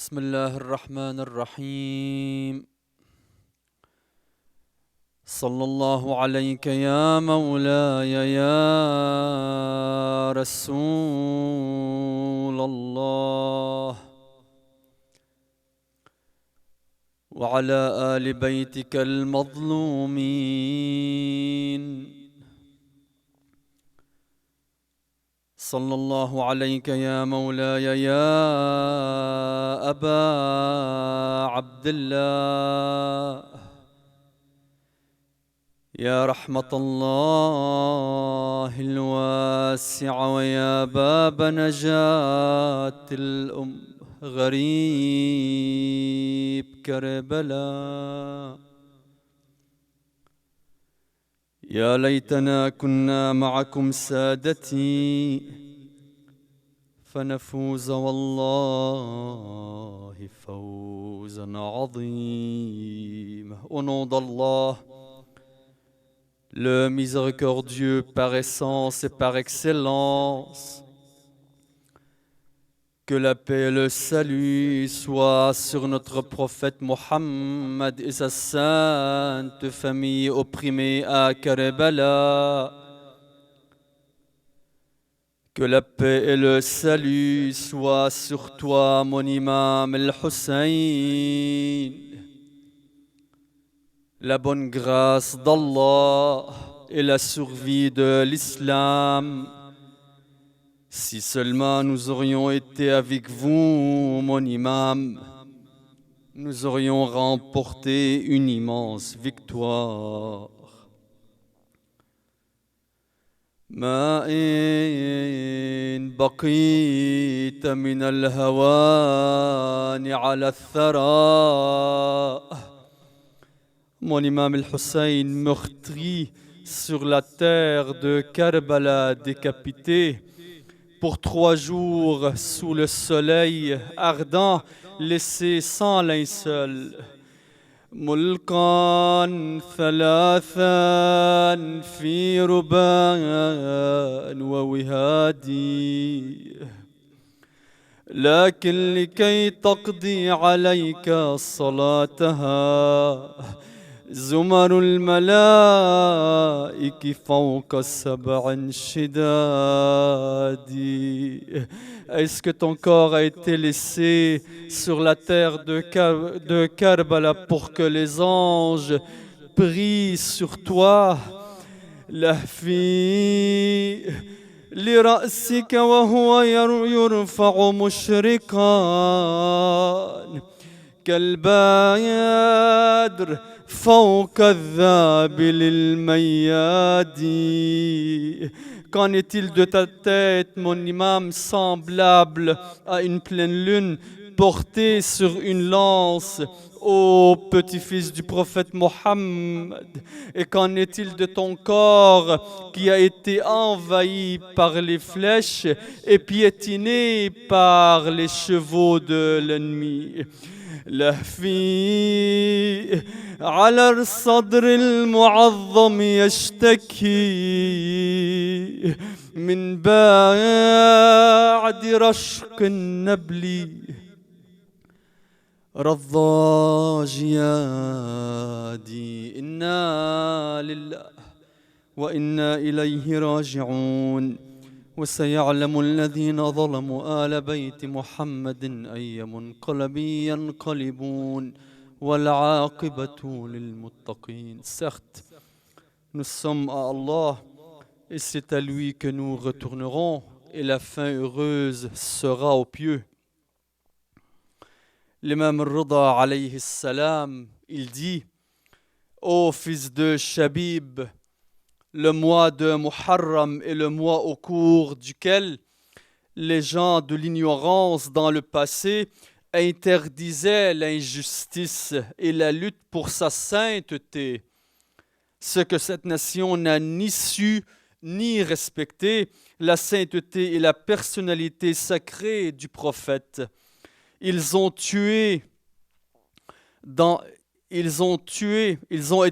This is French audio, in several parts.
بسم الله الرحمن الرحيم. صلى الله عليك يا مولاي يا رسول الله، وعلى آل بيتك المظلومين. صلى الله عليك يا مولاي يا أبا عبد الله، يا رحمة الله الواسعة ويا باب نجاة الأم غريب كربلاء. يا ليتنا كنا معكم سادتي فنفوز والله فوزا عظيما. Au nom d'Allah, le miséricordieux par essence et par excellence, que la paix et le salut soient sur notre prophète Mohammed et sa sainte famille opprimée à Karbala. Que la paix et le salut soient sur toi, mon imam al-Hussein. La bonne grâce d'Allah et la survie de l'islam. Si seulement nous aurions été avec vous, mon imam, nous aurions remporté une immense victoire. ما إن بقيت من الهوان على الثرى. Mon imam al-Hussein meurtri sur la terre de Karbala, décapité pour 3 jours sous le soleil ardent, laissé sans linceul. ملقا ثلاثا في ربان ووهادي، لكن لكي تقضي عليك صلاتها زمر الملائك فوق 7 شداد. Est-ce que ton corps a été laissé sur la terre de Karbala pour que les anges prient sur toi? لهفي لرأسك وهو يرفع مشرقا كالبادر فوق الذابل الميادي. Qu'en est-il de ta tête, mon imam, semblable à une pleine lune portée sur une lance, ô petit-fils du prophète Mohammed? Et qu'en est-il de ton corps qui a été envahi par les flèches et piétiné par les chevaux de l'ennemi? لهفي على الصدر المعظم يشتكي من بعد رشق النبل رضاج يادي. إنا لله وإنا إليه راجعون. وسيعلم الذين ظلموا آل بيت محمد أي منقلب ينقلبون والعاقبة للمتقين. Certes, nous sommes à Allah et c'est à lui que nous retournerons et la fin heureuse sera aux pieux. L'imam al-Rida alayhi salam, il dit: ô fils de Shabib, le mois de Muharram est le mois au cours duquel les gens de l'ignorance dans le passé interdisaient l'injustice et la lutte pour sa sainteté. Ce que cette nation n'a ni su ni respecté, la sainteté et la personnalité sacrée du prophète. Ils ont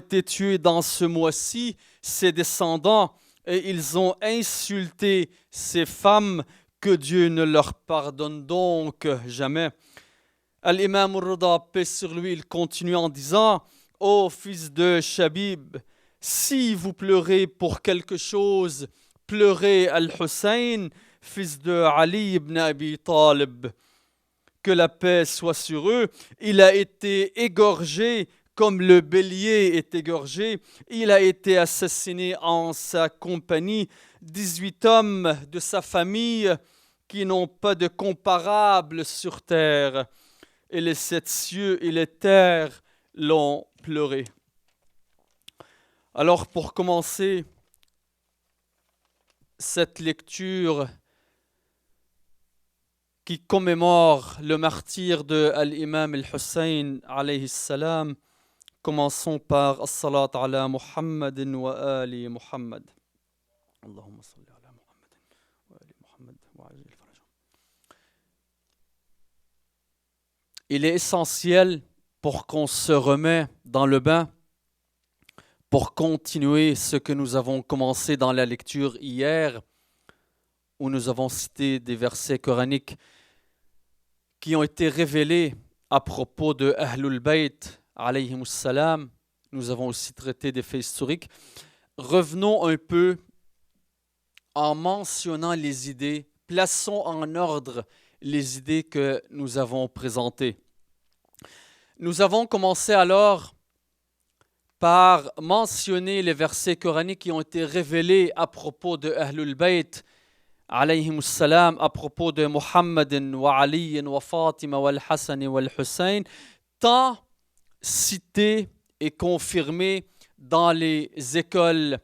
été tués dans ce mois-ci, ses descendants, et ils ont insulté ces femmes, que Dieu ne leur pardonne donc jamais. Al-Imam al-Rida, paix sur lui, il continue en disant: Ô fils de Shabib, si vous pleurez pour quelque chose, pleurez Al-Hussein, fils de Ali ibn Abi Talib. Que la paix soit sur eux. Il a été égorgé comme le bélier est égorgé. Il a été assassiné en sa compagnie. 18 hommes de sa famille qui n'ont pas de comparable sur terre. Et les 7 cieux et les terres l'ont pleuré. Alors pour commencer cette lecture qui commémore le martyre de l'imam al-Hussein alayhi salam, commençons par as-salat ala Muhammadin wa ali Muhammad. Allahumma salli ala Muhammadin wa ali Muhammad wa ajil farajahum. Il est essentiel pour qu'on se remette dans le bain, pour continuer ce que nous avons commencé dans la lecture hier, où nous avons cité des versets coraniques qui ont été révélés à propos de Ahlul Bayt, alayhimus salam. Nous avons aussi traité des faits historiques. Revenons un peu en mentionnant les idées, plaçons en ordre les idées que nous avons présentées. Nous avons commencé alors par mentionner les versets coraniques qui ont été révélés à propos de Ahlul Bayt, alayhimus salam, à propos de Muhammadin wa Ali wa Fatima wa al-Hassan wa al-Hussein, tant cités et confirmés dans les écoles,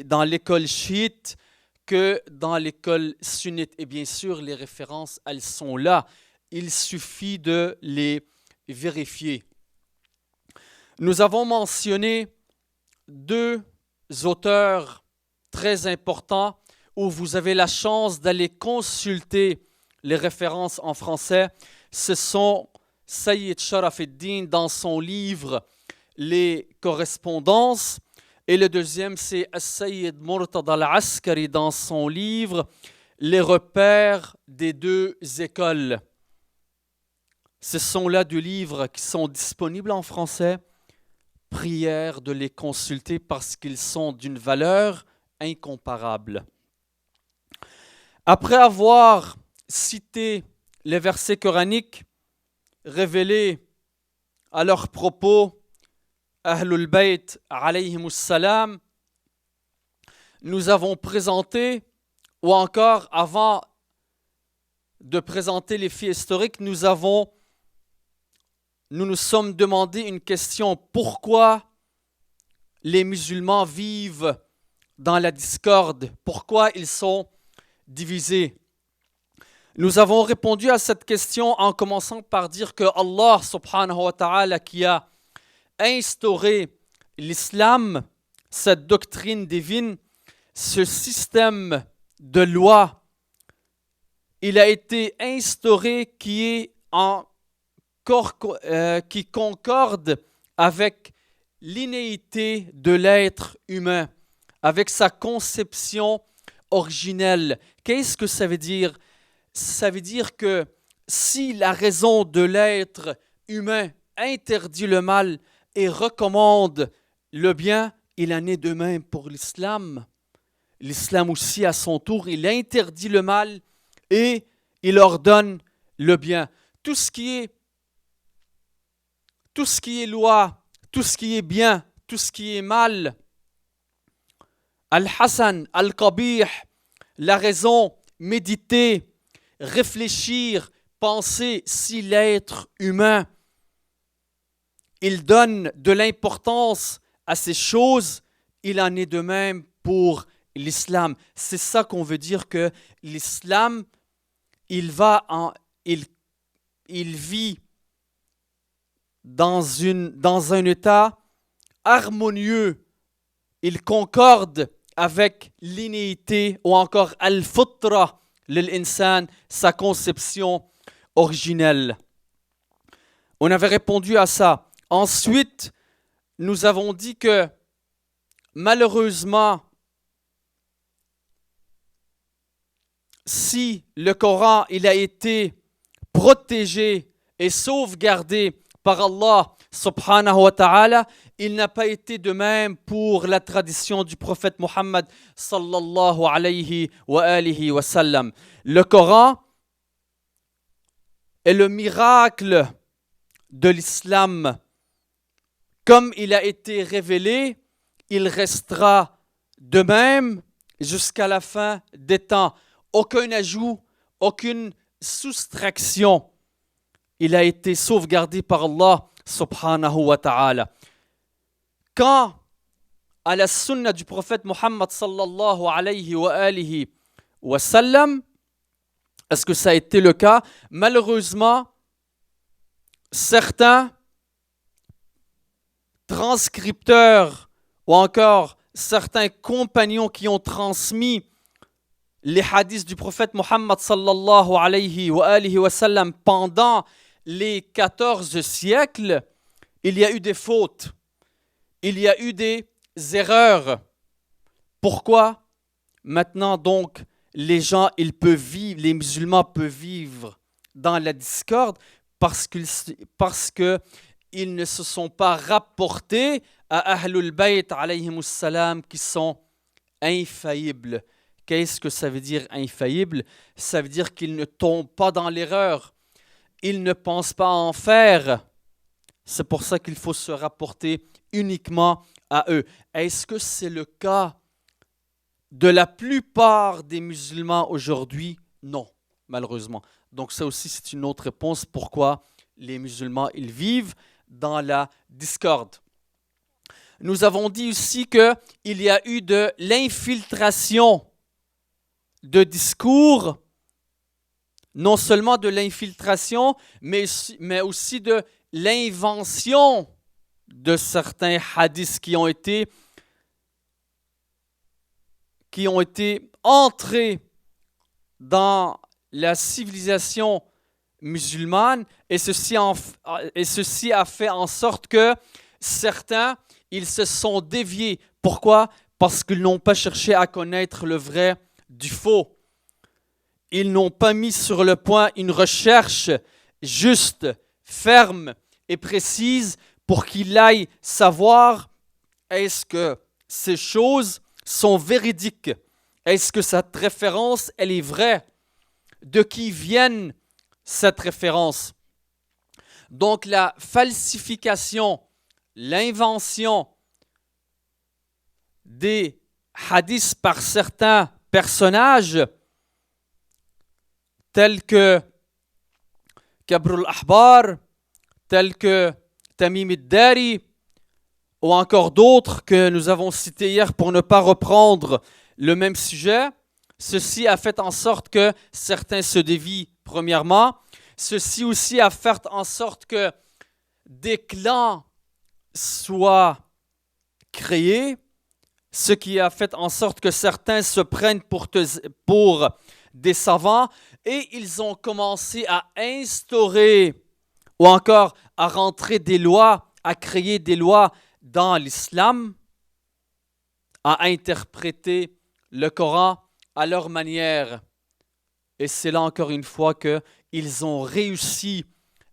dans l'école chiite que dans l'école sunnite. Et bien sûr, les références, elles sont là. Il suffit de les vérifier. Nous avons mentionné 2 auteurs très importants où vous avez la chance d'aller consulter les références en français. Ce sont Sayyid Sharaf ad-Din dans son livre Les correspondances, et le deuxième c'est Sayyid Murtada al-Askari dans son livre Les repères des 2 écoles. Ce sont là 2 livres qui sont disponibles en français. Prière de les consulter parce qu'ils sont d'une valeur incomparable. Après avoir cité les versets coraniques révélés à leur propos, Ahlul Bayt alayhimus salam, nous avons présenté, ou encore avant de présenter les faits historiques, nous nous sommes demandé une question: pourquoi les musulmans vivent dans la discorde? Pourquoi ils sont divisés? Nous avons répondu à cette question en commençant par dire que Allah subhanahu wa ta'ala, qui a instauré l'islam, cette doctrine divine, ce système de loi, il a été instauré qui concorde avec l'innéité de l'être humain, avec sa conception originelle. Qu'est-ce que ça veut dire? Ça veut dire que si la raison de l'être humain interdit le mal et recommande le bien, il en est de même pour l'islam. L'islam aussi, à son tour, il interdit le mal et il ordonne le bien. Tout ce qui est loi, tout ce qui est bien, tout ce qui est mal, al-Hassan, al-Qabih, la raison, méditer, réfléchir, penser, si l'être humain, il donne de l'importance à ces choses, il en est de même pour l'islam. C'est ça qu'on veut dire que l'islam, il vit dans un état harmonieux. Il concorde avec l'innéité ou encore al-fitra lil-insan, sa conception originelle. On avait répondu à ça. Ensuite, nous avons dit que malheureusement, si le Coran il a été protégé est sauvegardé par Allah subhanahu wa ta'ala, il n'a pas été de même pour la tradition du prophète Muhammad sallallahu alayhi wa alihi wa sallam. Le Coran est le miracle de l'islam. Comme il a été révélé, il restera de même jusqu'à la fin des temps. Aucun ajout, aucune soustraction. Il a été sauvegardé par Allah subhanahu wa ta'ala. Quant à la sunna du prophète Muhammad sallallahu alayhi wa alihi wa sallam, est-ce que ça a été le cas? Malheureusement, certains transcripteurs ou encore certains compagnons qui ont transmis les hadiths du prophète Muhammad sallallahu alayhi wa alihi wa sallam pendant les 14 siècles, il y a eu des fautes, il y a eu des erreurs. Pourquoi? Maintenant donc, les musulmans peuvent vivre dans la discorde parce qu'ils ne se sont pas rapportés à Ahlul Bayt alayhimus salam qui sont infaillibles. Qu'est-ce que ça veut dire infaillible? Ça veut dire qu'ils ne tombent pas dans l'erreur. Ils ne pensent pas en faire. C'est pour ça qu'il faut se rapporter uniquement à eux. Est-ce que c'est le cas de la plupart des musulmans aujourd'hui? Non, malheureusement. Donc ça aussi, c'est une autre réponse. Pourquoi les musulmans, ils vivent dans la discorde. Nous avons dit aussi qu'il y a eu de l'infiltration de discours, non seulement de l'infiltration, mais aussi de l'invention de certains hadiths qui ont été entrés dans la civilisation musulmane, et ceci a fait en sorte que certains, ils se sont déviés. Pourquoi? Parce qu'ils n'ont pas cherché à connaître le vrai du faux. Ils n'ont pas mis sur le point une recherche juste, ferme et précise pour qu'ils aillent savoir est-ce que ces choses sont véridiques? Est-ce que cette référence, elle est vraie? De qui viennent cette référence? Donc la falsification, l'invention des hadiths par certains personnages tels que Kabrul Ahbar, tels que Tamim ad-Dari, ou encore d'autres que nous avons cités hier pour ne pas reprendre le même sujet. Ceci a fait en sorte que certains se dévient premièrement. Ceci aussi a fait en sorte que des clans soient créés, ce qui a fait en sorte que certains se prennent pour des savants et ils ont commencé à instaurer ou encore à rentrer des lois, à créer des lois dans l'islam, à interpréter le Coran à leur manière. Et c'est là encore une fois qu'ils ont réussi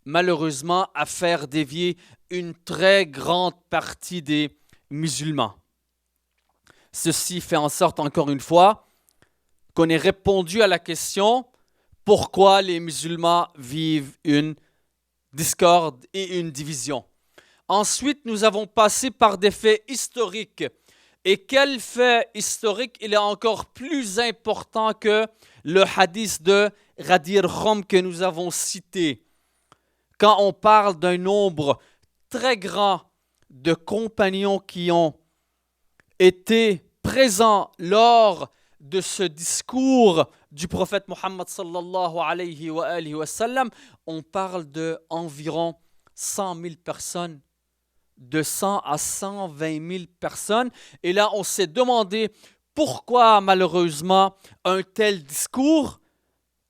malheureusement à faire dévier une très grande partie des musulmans. Ceci fait en sorte encore une fois qu'on ait répondu à la question pourquoi les musulmans vivent une discorde et une division. Ensuite, nous avons passé par des faits historiques. Et quel fait historique il est encore plus important que le hadith de Ghadir Khum que nous avons cité? Quand on parle d'un nombre très grand de compagnons qui ont été présents lors de ce discours du prophète Muhammad sallallahu alayhi wa alihi wa sallam, on parle d'environ 100 000 personnes, de 100 à 120 000 personnes. Et là, on s'est demandé pourquoi malheureusement un tel discours.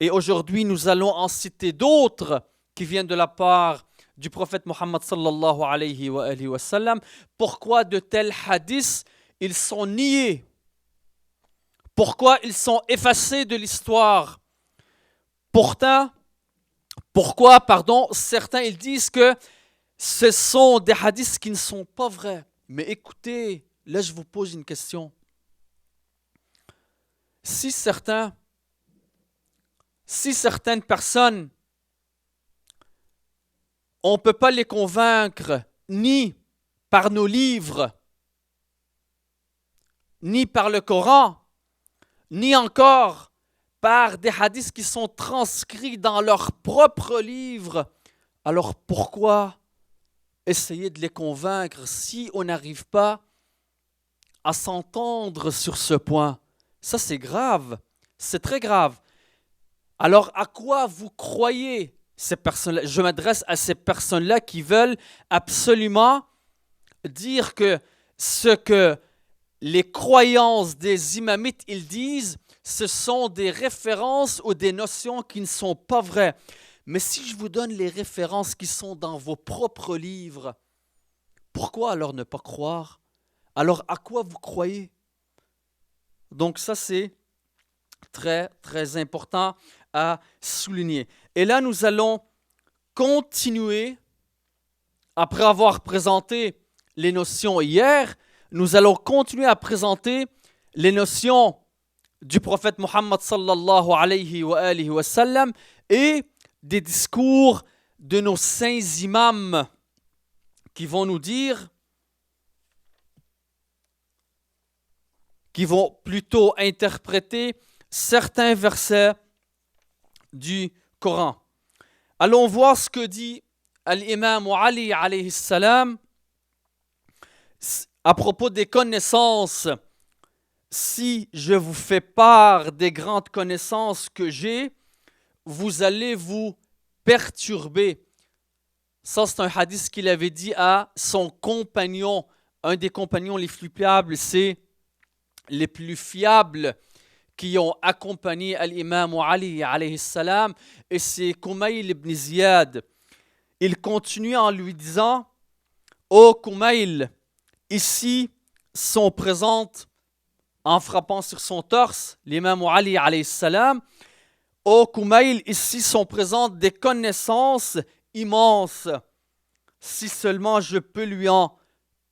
Et aujourd'hui, nous allons en citer d'autres qui viennent de la part du prophète Muhammad sallallahu alayhi wa alihi wa sallam. Pourquoi de tels hadiths, ils sont niés? Pourquoi ils sont effacés de l'histoire? Pourtant, Pourquoi, certains ils disent que ce sont des hadiths qui ne sont pas vrais. Mais écoutez, là je vous pose une question. Si certaines personnes, on ne peut pas les convaincre ni par nos livres, ni par le Coran, ni encore par des hadiths qui sont transcrits dans leurs propres livres, alors pourquoi essayer de les convaincre si on n'arrive pas à s'entendre sur ce point? Ça, c'est grave, c'est très grave. Alors, à quoi vous croyez ces personnes-là? Je m'adresse à ces personnes-là qui veulent absolument dire que ce que les croyances des imamites, ils disent, ce sont des références ou des notions qui ne sont pas vraies. Mais si je vous donne les références qui sont dans vos propres livres, pourquoi alors ne pas croire? Alors à quoi vous croyez? Donc ça, c'est très, très important à souligner. Et là, nous allons continuer, après avoir présenté les notions hier, nous allons continuer à présenter les notions du prophète Muhammad sallallahu alayhi wa sallam et des discours de nos saints imams qui vont nous dire, qui vont plutôt interpréter certains versets du Coran. Allons voir ce que dit l'imam Ali alayhi salam à propos des connaissances. Si je vous fais part des grandes connaissances que j'ai, vous allez vous perturber. Ça, c'est un hadith qu'il avait dit à son compagnon, un des compagnons les plus fiables, c'est les plus fiables qui ont accompagné l'imam Ali alayhi salam, et c'est Kumayl ibn Ziyad. Il continue en lui disant: Ô Kumayl, ici sont présentes, en frappant sur son torse, l'imam Ali alayhi salam, ô Kumayl, ici sont présentes des connaissances immenses. Si seulement je peux lui en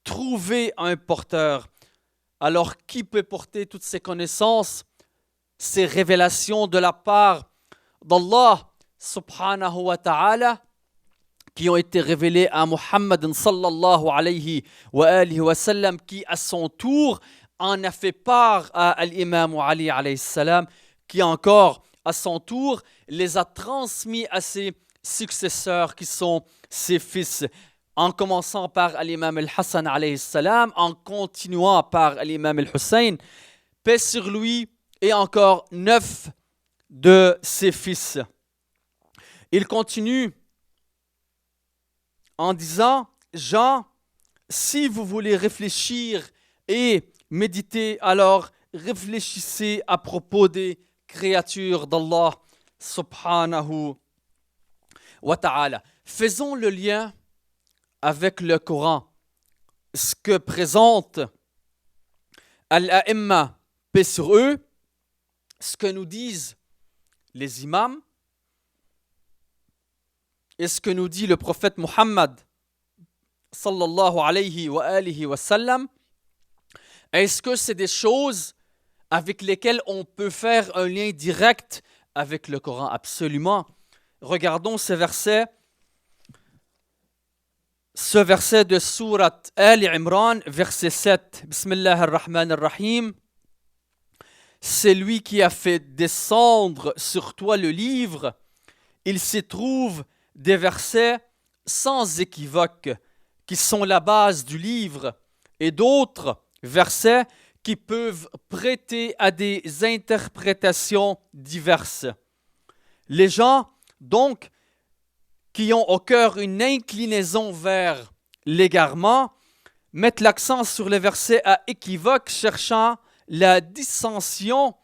trouver un porteur. Alors qui peut porter toutes ces connaissances, ces révélations de la part d'Allah subhanahu wa ta'ala, qui ont été révélées à Muhammad sallallahu alayhi wa sallam, qui à son tour en a fait part à l'imam Ali alayhi salam, qui encore à son tour les a transmis à ses successeurs qui sont ses fils, en commençant par l'imam al-Hassan alayhi salam, en continuant par l'imam al-Hussein, paix sur lui, et encore 9 de ses fils. Il continue en disant: Jean, si vous voulez réfléchir et méditer, alors réfléchissez à propos des créatures d'Allah subhanahu wa ta'ala. Faisons le lien avec le Coran. Ce que présente Al-A'imma, paix sur eux, ce que nous disent les imams, et ce que nous dit le prophète Muhammad sallallahu alayhi wa sallam, est-ce que c'est des choses avec lesquelles on peut faire un lien direct avec le Coran? Absolument. Regardons ce verset de Surat Ali Imran, verset 7. Bismillah ar-Rahman ar-Rahim. C'est lui qui a fait descendre sur toi le livre. Il s'y trouve des versets sans équivoque qui sont la base du livre, et d'autres versets qui peuvent prêter à des interprétations diverses. Les gens, donc, qui ont au cœur une inclinaison vers l'égarement, mettent l'accent sur les versets à équivoque, cherchant la dissension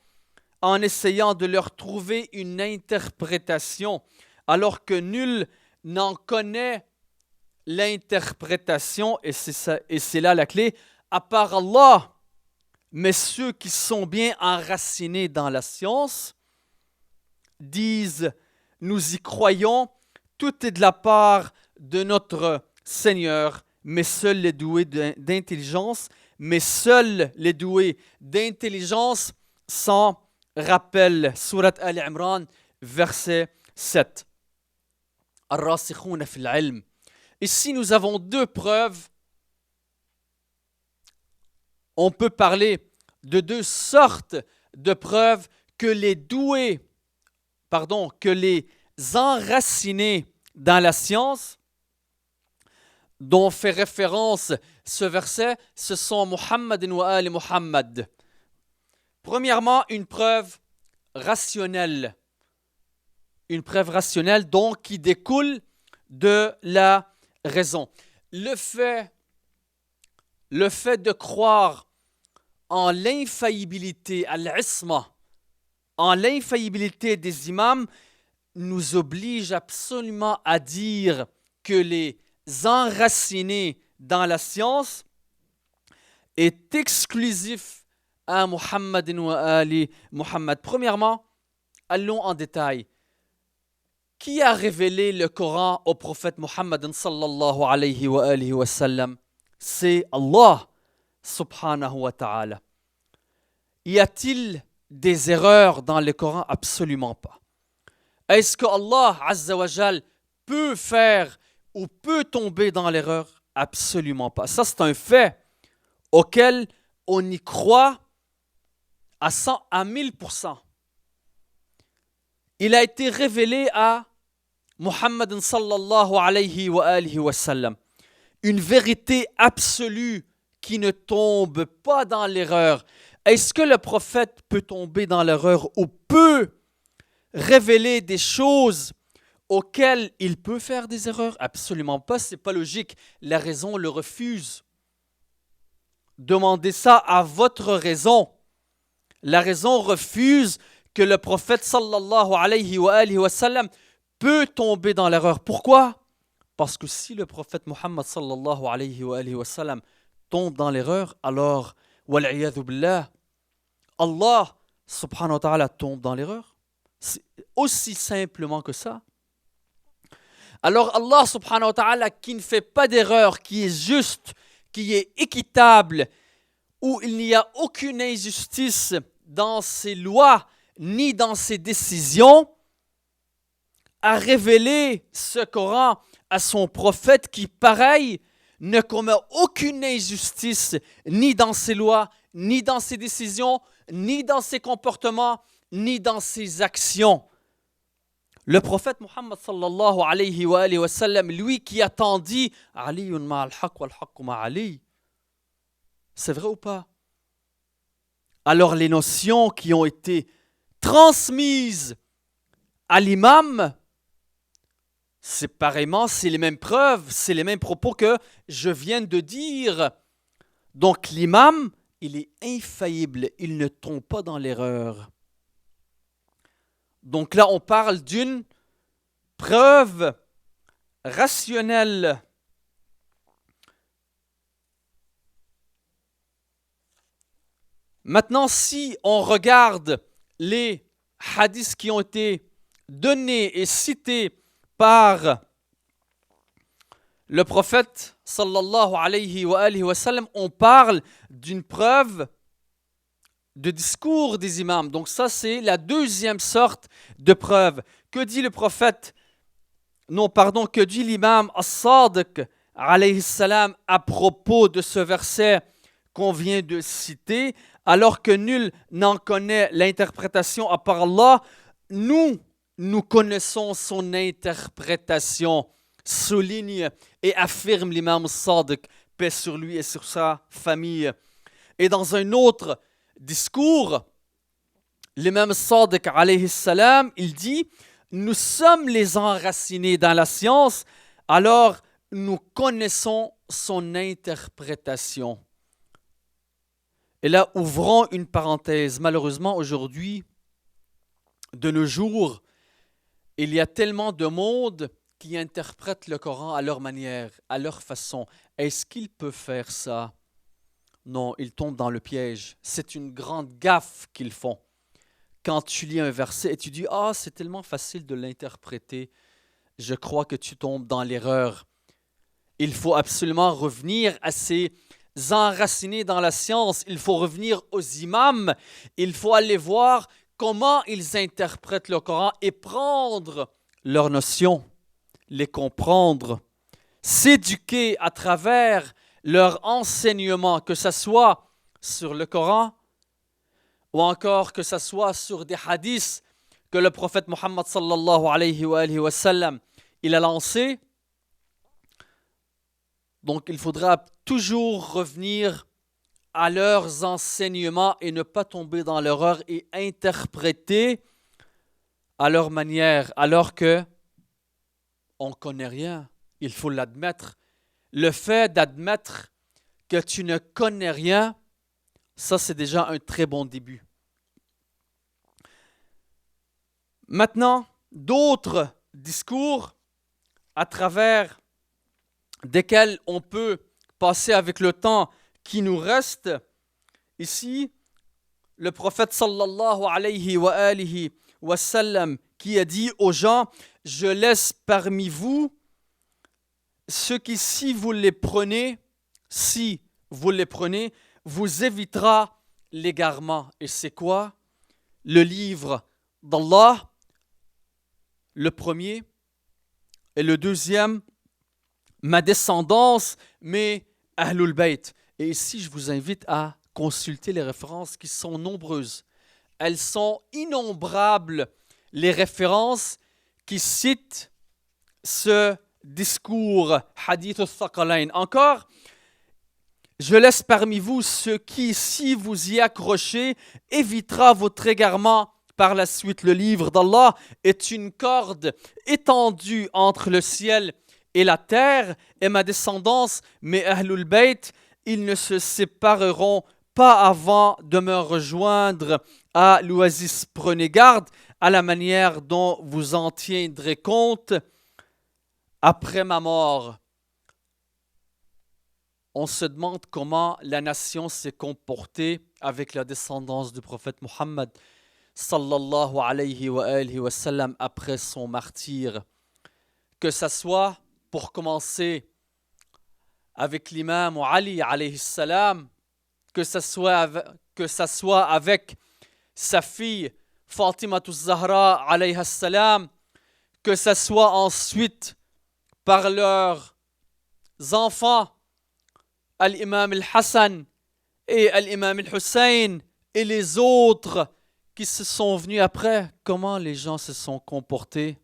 en essayant de leur trouver une interprétation, alors que nul n'en connaît l'interprétation, et c'est là la clé, à part Allah. Mais ceux qui sont bien enracinés dans la science disent: nous y croyons tout est de la part de notre Seigneur, mais seuls les doués d'intelligence, s'en rappellent. Surat Al-Imran, verset 7. Ar-rasikhuna fil ilm. Ici, nous avons deux preuves. On peut parler de deux sortes de preuves que les enracinés dans la science, dont fait référence ce verset, ce sont Muhammad wa Ali Muhammad. Premièrement, une preuve rationnelle. Une preuve rationnelle, donc, qui découle de la raison. Le fait de croire en l'infaillibilité, al-isma, en l'infaillibilité des imams, nous oblige absolument à dire que les enracinés dans la science est exclusif à Muhammad wa Ali Muhammad. Premièrement, allons en détail. Qui a révélé le Coran au prophète Muhammad sallallahu alayhi wa alihi wa sallam? C'est Allah subhanahu wa ta'ala. Y a-t-il des erreurs dans le Coran? Absolument pas. Est-ce que Allah azza wa jal peut faire ou peut tomber dans l'erreur? Absolument pas. Ça, c'est un fait auquel on y croit à 1000%. Il a été révélé à Muhammad sallallahu alayhi wa alihi wa sallam. Une vérité absolue qui ne tombe pas dans l'erreur. Est-ce que le prophète peut tomber dans l'erreur ou peut révéler des choses auxquelles il peut faire des erreurs? Absolument pas, c'est pas logique. La raison le refuse. Demandez ça à votre raison. La raison refuse que le prophète sallallahu alayhi wa alihi wa sallam peut tomber dans l'erreur. Pourquoi? Parce que si le prophète Muhammad sallallahu alayhi wa sallam tombe dans l'erreur, alors, wal'iyadhu billah, Allah subhanahu wa ta'ala tombe dans l'erreur. C'est aussi simplement que ça. Alors Allah subhanahu wa ta'ala qui ne fait pas d'erreur, qui est juste, qui est équitable, où il n'y a aucune injustice dans ses lois ni dans ses décisions, a révélé ce Coran à son prophète qui, pareil, ne commet aucune injustice ni dans ses lois, ni dans ses décisions, ni dans ses comportements, ni dans ses actions. Le prophète Muhammad sallallahu alayhi wa sallam, lui qui a tant dit « Aliyun ma'al haqq wal haqqu ma'ali ». C'est vrai ou pas? Alors les notions qui ont été transmises à l'imam, c'est pareillement, c'est les mêmes preuves, c'est les mêmes propos que je viens de dire. Donc l'imam, il est infaillible, il ne tombe pas dans l'erreur. Donc là, on parle d'une preuve rationnelle. Maintenant, si on regarde les hadiths qui ont été donnés et cités par le prophète sallallahu alayhi wa sallam, on parle d'une preuve de discours des imams. Donc ça, c'est la deuxième sorte de preuve. Que dit le prophète? Que dit l'imam As-Sadiq alayhi salam à propos de ce verset qu'on vient de citer? Alors que nul n'en connaît l'interprétation à part Allah, nous connaissons son interprétation, souligne et affirme l'imam Sadiq, paix sur lui et sur sa famille. Et dans un autre discours, l'imam Sadiq alayhi salam, il dit « Nous sommes les enracinés dans la science, alors nous connaissons son interprétation. » Et là, ouvrons une parenthèse. Malheureusement, aujourd'hui, de nos jours, il y a tellement de monde qui interprètent le Coran à leur manière, à leur façon. Est-ce qu'ils peuvent faire ça? Non, ils tombent dans le piège. C'est une grande gaffe qu'ils font. Quand tu lis un verset et tu dis « Ah, c'est tellement facile de l'interpréter. je crois que tu tombes dans l'erreur. Il faut absolument revenir à ces enracinés dans la science. Il faut revenir aux imams. Il faut aller voir comment ils interprètent le Coran et prendre leurs notions, les comprendre, s'éduquer à travers leur enseignement, que ce soit sur le Coran ou encore que ce soit sur des hadiths que le prophète Mohammed sallallahu alayhi wa sallam il a lancés. Donc il faudra toujours revenir à leurs enseignements et ne pas tomber dans l'erreur et interpréter à leur manière, alors que on ne connaît rien. Il faut l'admettre. Le fait d'admettre que tu ne connais rien, ça c'est déjà un très bon début. Maintenant, d'autres discours à travers desquels on peut passer avec le temps qui nous reste. Ici, le prophète sallallahu alayhi wa sallam qui a dit aux gens, je laisse parmi vous ceux qui, si vous les prenez, vous évitera l'égarement. Et c'est quoi? Le livre d'Allah, le premier, et le deuxième, ma descendance, mais Ahlul Bayt. Et ici, je vous invite à consulter les références qui sont nombreuses. Elles sont innombrables, les références qui citent ce discours, Hadith al-Thaqalain. Encore, je laisse parmi vous ceux qui, si vous y accrochez, évitera votre égarement par la suite. Le livre d'Allah est une corde étendue entre le ciel et la terre, et ma descendance, mais Ahlul Bayt, ils ne se sépareront pas avant de me rejoindre à l'oasis. Prenez garde à la manière dont vous en tiendrez compte après ma mort. On se demande comment la nation s'est comportée avec la descendance du prophète Mohammed sallallahu alayhi wa sallam après son martyre. Que ça soit pour commencer avec l'imam Ali alayhi salam, que ça soit avec sa fille Fatima Zahra alayhi salam, que ça soit ensuite par leurs enfants Al-Imam al-Hassan et Al-Imam al-Hussein et les autres qui se sont venus après. Comment les gens se sont comportés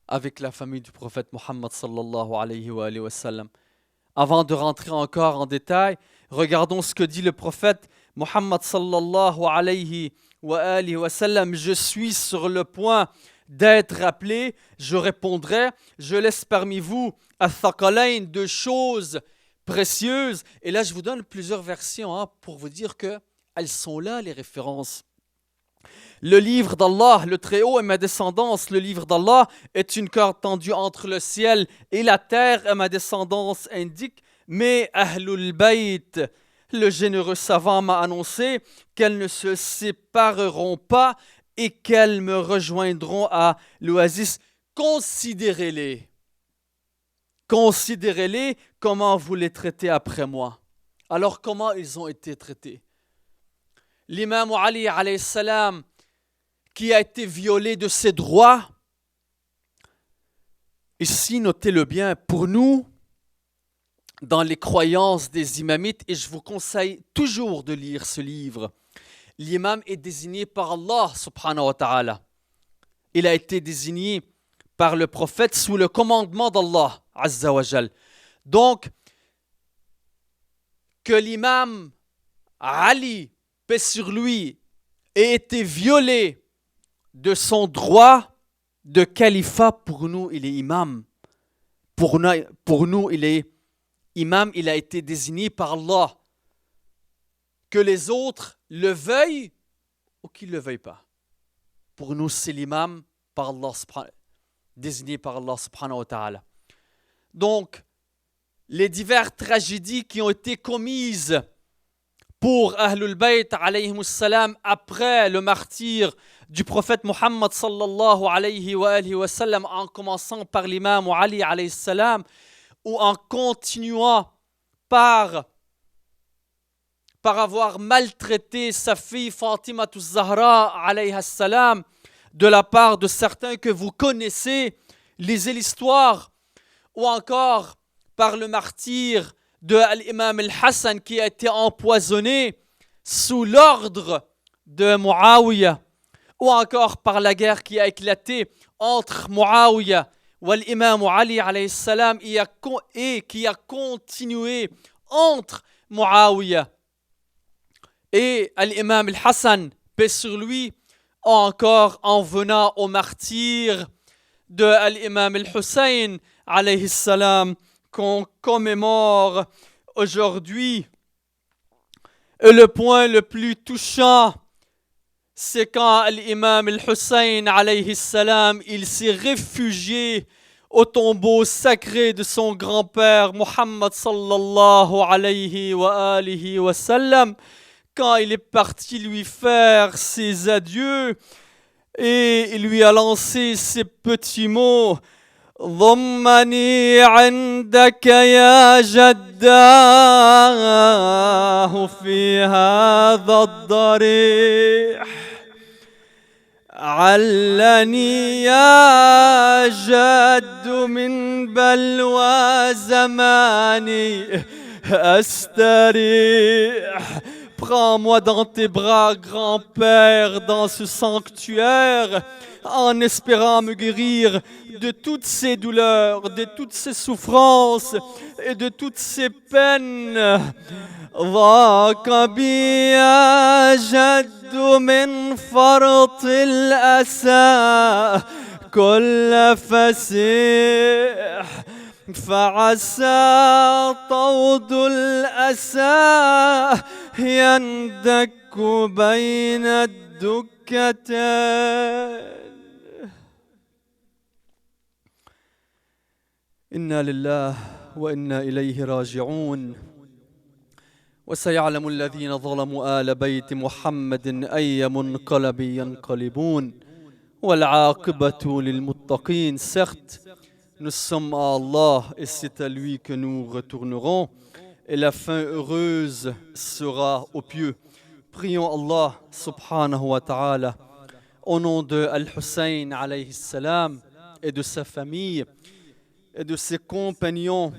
avec la famille du prophète Mohammed sallallahu alayhi wa sallam. Avant de rentrer encore en détail, regardons ce que dit le prophète Mohammed sallallahu alayhi wa sallam. Je suis sur le point d'être appelé, je répondrai, je laisse parmi vous al-Thaqalain, deux choses précieuses. Et là, je vous donne plusieurs versions pour vous dire qu'elles sont là, les références. Le livre d'Allah, le Très-Haut et ma descendance, le livre d'Allah est une corde tendue entre le ciel et la terre et ma descendance indique, mais Ahlul Bayt, le généreux savant m'a annoncé qu'elles ne se sépareront pas et qu'elles me rejoindront à l'oasis. Considérez-les. Considérez-les comment vous les traitez après moi. Alors comment ils ont été traités? L'imam Ali alayhi salam, qui a été violé de ses droits. Ici, notez-le bien, pour nous, dans les croyances des imamites, et je vous conseille toujours de lire ce livre, l'imam est désigné par Allah subhanahu wa ta'ala. Il a été désigné par le prophète sous le commandement d'Allah azza wa jal. Donc, que l'imam Ali, paix sur lui, ait été violé de son droit de califat, pour nous, il est imam. Pour nous, il est imam, il a été désigné par Allah. Que les autres le veuillent ou qu'ils ne le veuillent pas. Pour nous, c'est l'imam par Allah, désigné par Allah subhanahu wa ta'ala. Donc, les diverses tragédies qui ont été commises pour Ahlul Bayt alayhi salam après le martyre du prophète Muhammad sallallahu alayhi wa sallam, en commençant par l'imam Ali alayhi salam, ou en continuant par avoir maltraité sa fille Fatima Zahra alayha salam, de la part de certains que vous connaissez, lisez l'histoire, ou encore par le martyre de l'imam al-Hassan qui a été empoisonné sous l'ordre de Muawiyah, ou encore par la guerre qui a éclaté entre Muawiyah et l'imam Ali alayhi salam et qui a continué entre Muawiyah et l'imam al-Hassan, paix sur lui, encore en venant au martyr de l'imam al-Hussein alayhi salam, qu'on commémore aujourd'hui. Et le point le plus touchant, c'est quand l'imam al-Hussein alayhi salam, il s'est réfugié au tombeau sacré de son grand-père Muhammad sallallahu alayhi wa sallam, quand il est parti lui faire ses adieux, et il lui a lancé ces petits mots: ضمني عندك يا جداه في هذا الضريح علني يا جد من بلوى زماني أستريح. Prends-moi dans tes bras, grand-père, dans ce sanctuaire, en espérant me guérir de toutes ces douleurs, de toutes ces souffrances et de toutes ces peines. ضاق بي يا جد من فرط الأسى كل فسيح فعسى طود الأسى يندك بين الدكتين. إنا لله وإنا إليه راجعون. وسيعلم الذين ظلموا آل بيت محمد أي منقلب ينقلبون والعاقبة للمتقين. Certes, nous sommes à Allah et c'est à lui que nous retournerons, et la fin heureuse sera aux pieux. Prions Allah subhanahu wa ta'ala au nom de Al-Hussein alayhi salam et de sa famille et de ses compagnons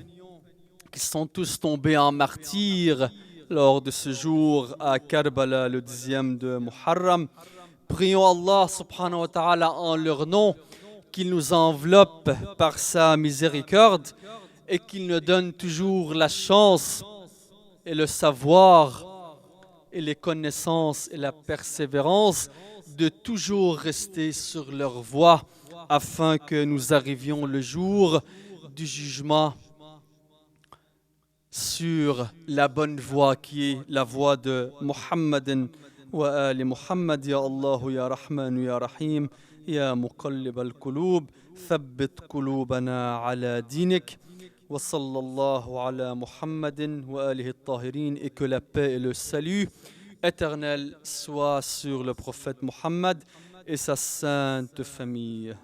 qui sont tous tombés en martyrs lors de ce jour à Karbala, le 10e de Muharram. Prions Allah subhanahu wa ta'ala en leur nom, qu'il nous enveloppe par sa miséricorde et qu'il nous donne toujours la chance et le savoir et les connaissances et la persévérance de toujours rester sur leur voie afin que nous arrivions le jour du jugement sur la bonne voie qui est la voie de Muhammadin wa ali Muhammad. Ya Allah, ya Rahman, ya Rahim, ya Muqallib al-Qulub, thabbit qulubana ala dinik. Wa sallallahu ala Muhammadin wa alihi al-Tahirin. Et que la paix et le salut éternel soient sur le prophète Muhammad et sa sainte famille.